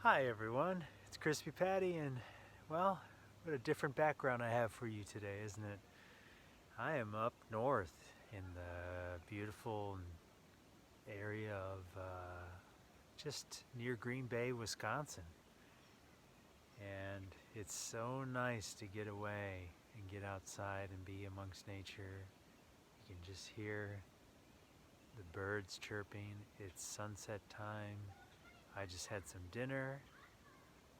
Hi everyone, it's Crispy Patty, and well, what a different background I have for you today, isn't it? I am up north in the beautiful area of just near Green Bay, Wisconsin. And it's so nice to get away and get outside and be amongst nature. You can just hear the birds chirping. It's sunset time. I just had some dinner.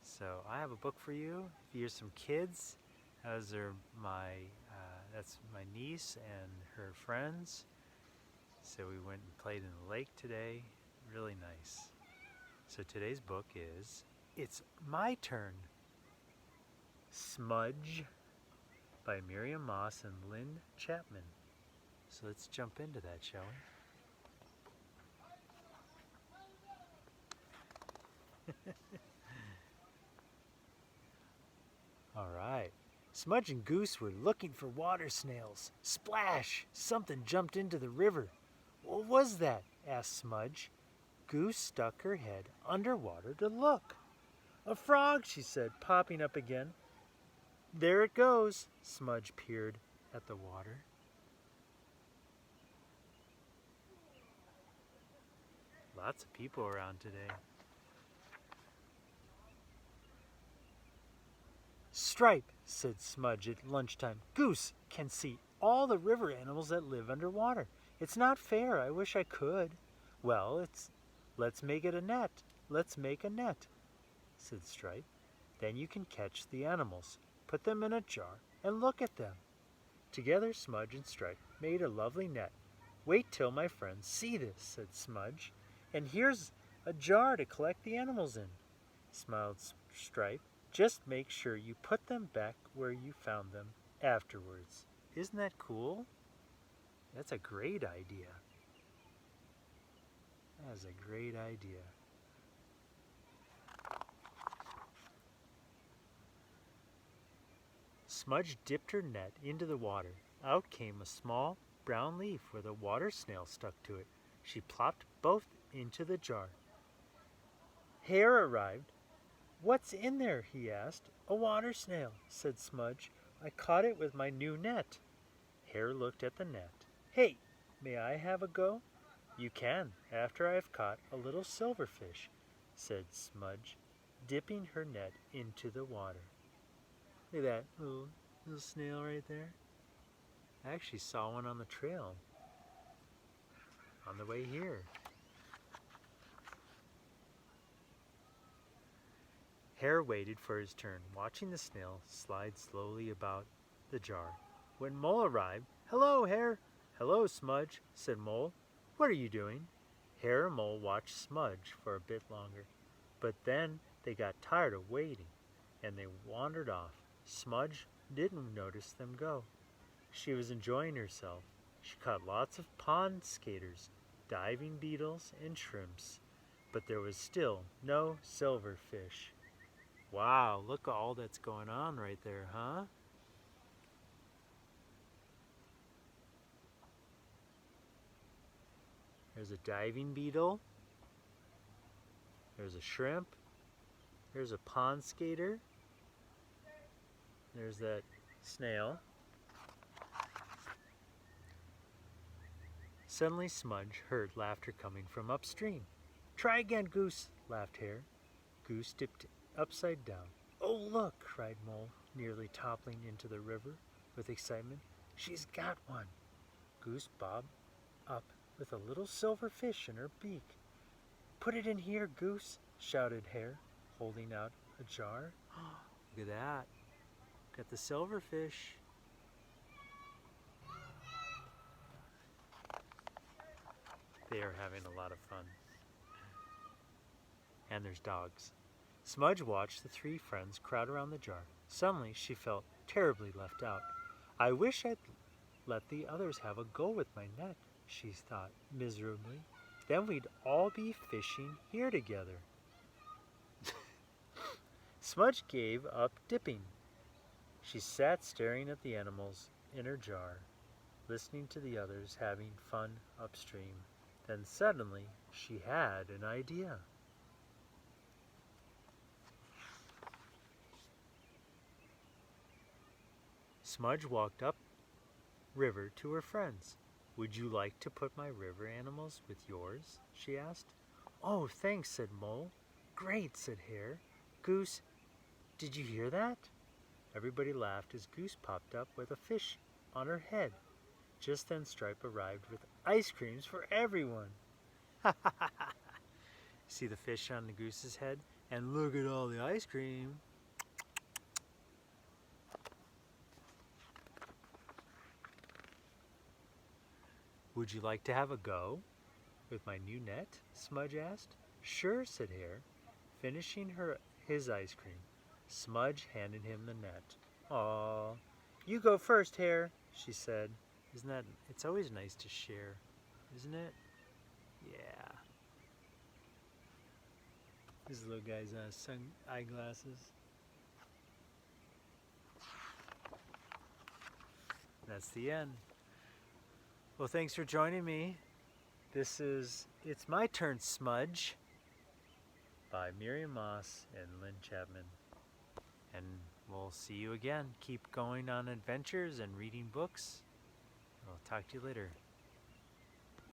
So I have a book for you. If you're some kids, those are that's my niece and her friends. So we went and played in the lake today. Really nice. So today's book is It's My Turn. Smudge by Miriam Moss and Lynne Chapman. So let's jump into that, shall we? All right. Smudge and Goose were looking for water snails. Splash! Something jumped into the river. What was that? Asked Smudge. Goose stuck her head underwater to look. A frog, she said, popping up again. There it goes. Smudge peered at the water. Lots of people around today. Stripe, said Smudge at lunchtime. Goose can see all the river animals that live underwater. It's not fair. I wish I could. Well, let's make it a net. Let's make a net, said Stripe. Then you can catch the animals, put them in a jar, and look at them. Together Smudge and Stripe made a lovely net. Wait till my friends see this, said Smudge. And here's a jar to collect the animals in, smiled Stripe. Just make sure you put them back where you found them afterwards. Isn't that cool? That's a great idea. That is a great idea. Smudge dipped her net into the water. Out came a small brown leaf with a water snail stuck to it. She plopped both into the jar. Hare arrived. What's in there? He asked. A water snail, said Smudge. I caught it with my new net. Hare looked at the net. Hey, may I have a go? You can, after I've caught a little silverfish, said Smudge, dipping her net into the water. Look at that little snail right there. I actually saw one on the trail on the way here. Hare waited for his turn, watching the snail slide slowly about the jar. When Mole arrived, Hello, Hare! Hello, Smudge, said Mole. What are you doing? Hare and Mole watched Smudge for a bit longer, but then they got tired of waiting, and they wandered off. Smudge didn't notice them go. She was enjoying herself. She caught lots of pond skaters, diving beetles, and shrimps, but there was still no silverfish. Wow, look at all that's going on right there, huh? There's a diving beetle. There's a shrimp. There's a pond skater. There's that snail. Suddenly Smudge heard laughter coming from upstream. Try again, Goose, laughed Hare. Goose dipped upside down. Oh, look, cried Mole, nearly toppling into the river with excitement. She's got one. Goose bobbed up with a little silver fish in her beak. Put it in here, Goose, shouted Hare, holding out a jar. Look at that. Got the silverfish. They are having a lot of fun. And there's dogs. Smudge watched the three friends crowd around the jar. Suddenly she felt terribly left out. I wish I'd let the others have a go with my net, she thought miserably. Then we'd all be fishing here together. Smudge gave up dipping. She sat staring at the animals in her jar, listening to the others having fun upstream. Then suddenly she had an idea. Smudge walked up river to her friends. Would you like to put my river animals with yours? She asked. Oh, thanks, said Mole. Great, said Hare. Goose, did you hear that? Everybody laughed as Goose popped up with a fish on her head. Just then Stripe arrived with ice creams for everyone. See the fish on the goose's head? And look at all the ice cream. Would you like to have a go with my new net? Smudge asked. Sure, said Hare, finishing his ice cream. Smudge handed him the net. Aw, you go first, Hare, she said. Isn't that, it's always nice to share, isn't it? Yeah. This little guy's eyeglasses. That's the end. Well, thanks for joining me. This is It's My Turn, Smudge by Miriam Moss and Lynne Chapman. And we'll see you again. Keep going on adventures and reading books. I'll talk to you later.